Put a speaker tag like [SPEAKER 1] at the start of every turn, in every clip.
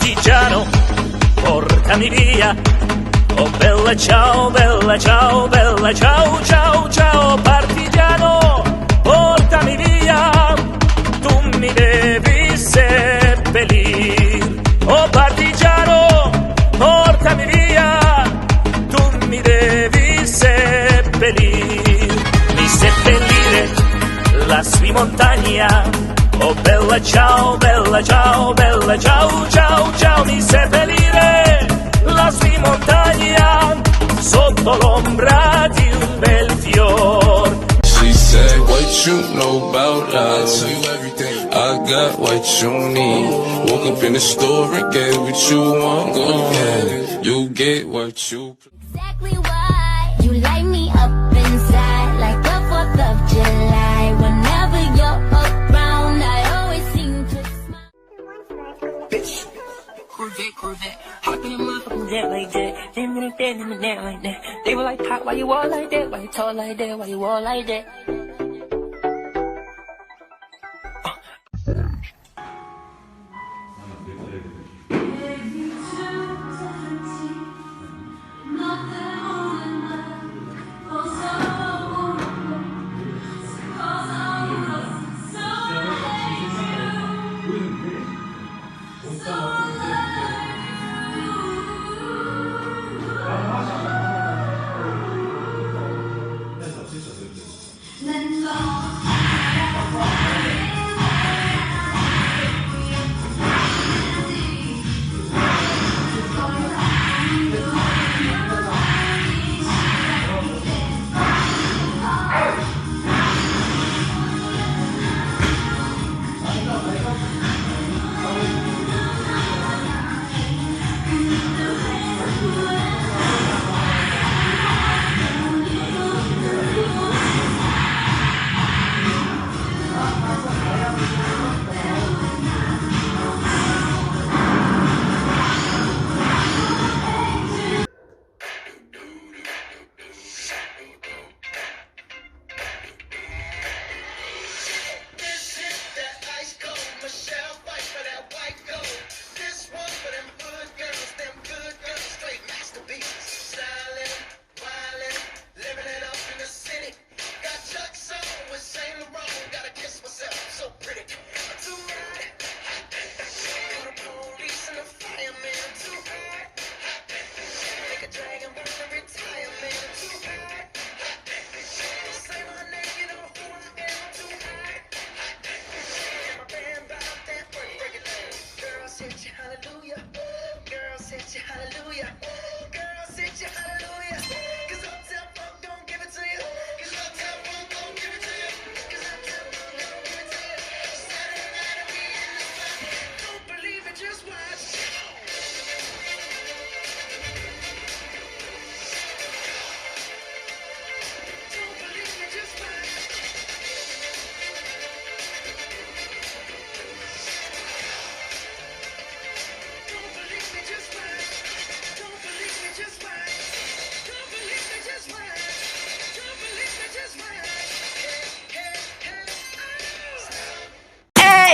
[SPEAKER 1] partigiano, portami via. Oh bella ciao, ciao, ciao, ciao, partigiano, portami via. Tu mi devi seppellir. Oh partigiano, portami via. Tu mi devi seppellir. Mi seppellire lassù in montagna. Oh bella ciao, ciao, ciao, ciao, mi seppellire lassù in montagna, sotto l'ombra di un bel fior.
[SPEAKER 2] She said, what you know about love? I'll tell you everything. I got what you need. Woke up in the store and get what you want. Go get it. You get what you.
[SPEAKER 3] Exactly why you light me up inside like the 4th of July. Whenever you're around, I always seem to smile.
[SPEAKER 4] Bitch. Corvette. Hop in a motherfucking jet like that. Then like that, then that like that. They were like, Pop, why you all like that? Why you tall like that? Why you all like that?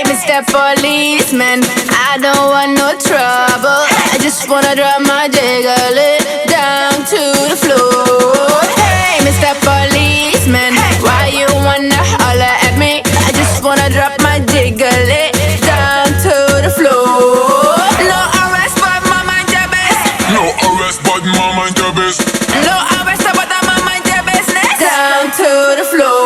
[SPEAKER 5] Mr. Policeman, I don't want no trouble. I just wanna drop my jiggle it down to the floor. Hey, Mr. Policeman, why you wanna holler at me? I just wanna drop my jiggle it down to the floor. No arrest, but my mind your best.
[SPEAKER 2] No arrest, but my mind your best.
[SPEAKER 5] No arrest, but my mind your business. Down to the floor.